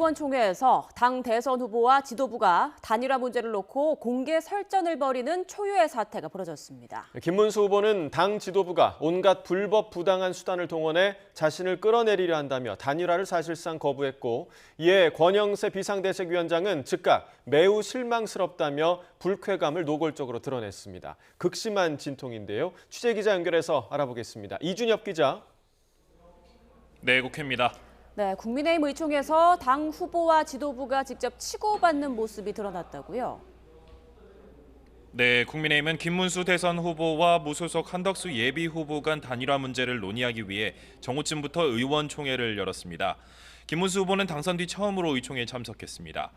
의원총회에서 당 대선 후보와 지도부가 단일화 문제를 놓고 공개 설전을 벌이는 초유의 사태가 벌어졌습니다. 김문수 후보는 당 지도부가 온갖 불법 부당한 수단을 동원해 자신을 끌어내리려 한다며 단일화를 사실상 거부했고, 이에 권영세 비상대책위원장은 즉각 매우 실망스럽다며 불쾌감을 노골적으로 드러냈습니다. 극심한 진통인데요. 취재기자 연결해서 알아보겠습니다. 이준엽 기자. 네, 국회입니다. 네, 국민의힘 의총에서 당 후보와 지도부가 직접 치고받는 모습이 드러났다고요? 네, 국민의힘은 김문수 대선 후보와 무소속 한덕수 예비 후보 간 단일화 문제를 논의하기 위해 정오쯤부터 의원총회를 열었습니다. 김문수 후보는 당선 뒤 처음으로 의총에 참석했습니다.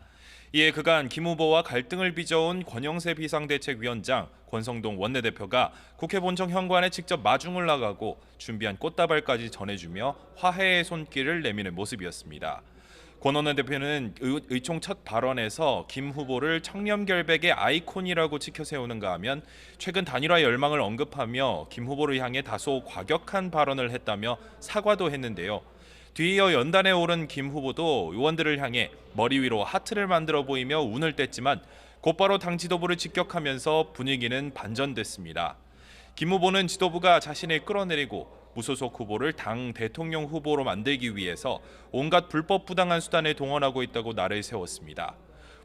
이에 그간 김 후보와 갈등을 빚어온 권영세 비상대책위원장, 권성동 원내대표가 국회 본청 현관에 직접 마중을 나가고 준비한 꽃다발까지 전해주며 화해의 손길을 내미는 모습이었습니다. 권 원내대표는 의총 첫 발언에서 김 후보를 청렴결백의 아이콘이라고 치켜세우는가 하면 최근 단일화 열망을 언급하며 김 후보를 향해 다소 과격한 발언을 했다며 사과도 했는데요. 뒤이어 연단에 오른 김 후보도 의원들을 향해 머리 위로 하트를 만들어 보이며 운을 뗐지만 곧바로 당 지도부를 직격하면서 분위기는 반전됐습니다. 김 후보는 지도부가 자신을 끌어내리고 무소속 후보를 당 대통령 후보로 만들기 위해서 온갖 불법 부당한 수단을 동원하고 있다고 날을 세웠습니다.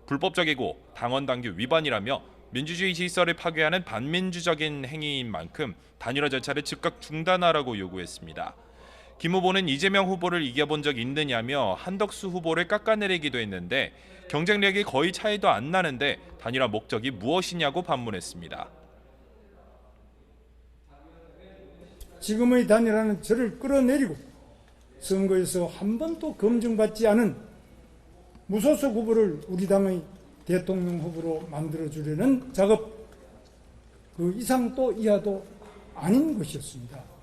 불법적이고 당원 당규 위반이라며 민주주의 질서를 파괴하는 반민주적인 행위인 만큼 단일화 절차를 즉각 중단하라고 요구했습니다. 김 후보는 이재명 후보를 이겨본 적 있느냐며 한덕수 후보를 깎아내리기도 했는데 경쟁력이 거의 차이도 안 나는데 단일화 목적이 무엇이냐고 반문했습니다. 지금의 단일화는 저를 끌어내리고 선거에서 한 번도 검증받지 않은 무소속 후보를 우리 당의 대통령 후보로 만들어주려는 작업, 그 이상도 이하도 아닌 것이었습니다.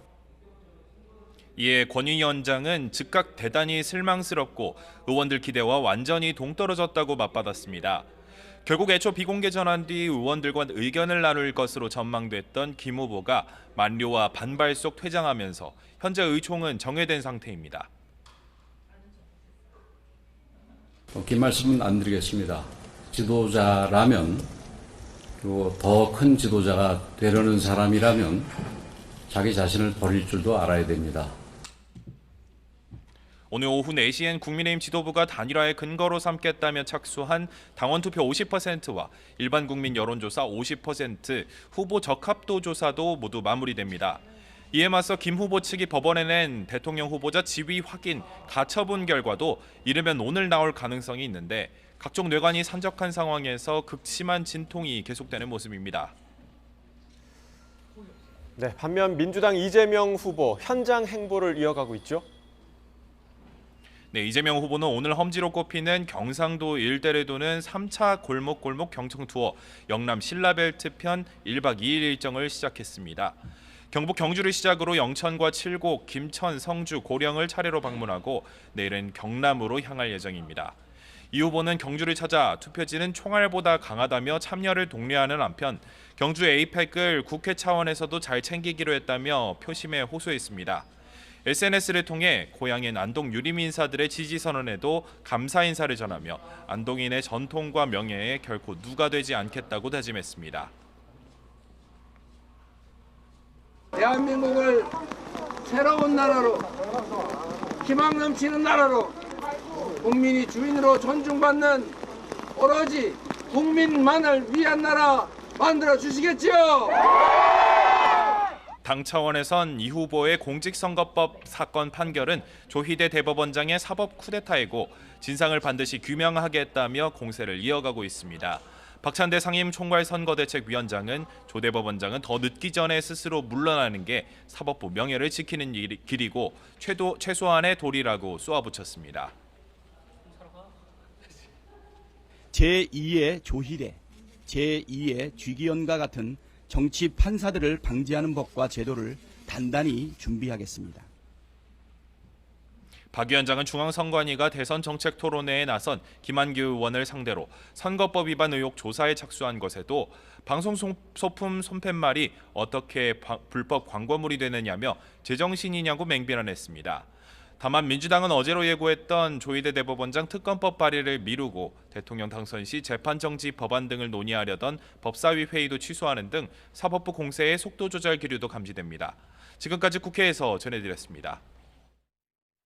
이에 권 위원장은 즉각 대단히 실망스럽고 의원들 기대와 완전히 동떨어졌다고 맞받았습니다. 결국 애초 비공개 전환 뒤 의원들과 의견을 나눌 것으로 전망됐던 김 후보가 만료와 반발 속 퇴장하면서 현재 의총은 정회된 상태입니다. 긴 말씀은 안 드리겠습니다. 지도자라면, 그리고 더 큰 지도자가 되려는 사람이라면 자기 자신을 버릴 줄도 알아야 됩니다. 오늘 오후 4시엔 국민의힘 지도부가 단일화의 근거로 삼겠다며 착수한 당원 투표 50%와 일반 국민 여론조사 50%, 후보 적합도 조사도 모두 마무리됩니다. 이에 맞서 김 후보 측이 법원에 낸 대통령 후보자 지위 확인, 가처분 결과도 이르면 오늘 나올 가능성이 있는데 각종 뇌관이 산적한 상황에서 극심한 진통이 계속되는 모습입니다. 네, 반면 민주당 이재명 후보 현장 행보를 이어가고 있죠. 네, 이재명 후보는 오늘 험지로 꼽히는 경상도 일대를 도는 3차 골목골목 경청 투어 영남 신라벨트 편 1박 2일 일정을 시작했습니다. 경북 경주를 시작으로 영천과 칠곡, 김천, 성주, 고령을 차례로 방문하고 내일은 경남으로 향할 예정입니다. 이 후보는 경주를 찾아 투표지는 총알보다 강하다며 참여를 독려하는 한편 경주 에이펙을 국회 차원에서도 잘 챙기기로 했다며 표심에 호소했습니다. SNS를 통해 고향인 안동 유림 인사들의 지지 선언에도 감사 인사를 전하며 안동인의 전통과 명예에 결코 누가 되지 않겠다고 다짐했습니다. 대한민국을 새로운 나라로, 희망 넘치는 나라로, 국민이 주인으로 존중받는 오로지 국민만을 위한 나라 만들어 주시겠지요? 당 차원에선 이 후보의 공직선거법 사건 판결은 조희대 대법원장의 사법 쿠데타이고 진상을 반드시 규명하겠다며 공세를 이어가고 있습니다. 박찬대 상임총괄선거대책위원장은 조 대법원장은 더 늦기 전에 스스로 물러나는 게 사법부 명예를 지키는 길이고 최소한의 도리라고 쏘아붙였습니다. 제2의 조희대, 제2의 쥐기현과 같은 정치 판사들을 방지하는 법과 제도를 단단히 준비하겠습니다. 박 위원장은 중앙선관위가 대선 정책 토론회에 나선 김한규 의원을 상대로 선거법 위반 의혹 조사에 착수한 것에도 방송 소품 손팻말이 어떻게 불법 광고물이 되느냐며 제정신이냐고 맹비난했습니다. 다만 민주당은 어제로 예고했던 조희대 대법원장 특검법 발의를 미루고 대통령 당선 시 재판 정지 법안 등을 논의하려던 법사위 회의도 취소하는 등 사법부 공세의 속도 조절 기류도 감지됩니다. 지금까지 국회에서 전해드렸습니다.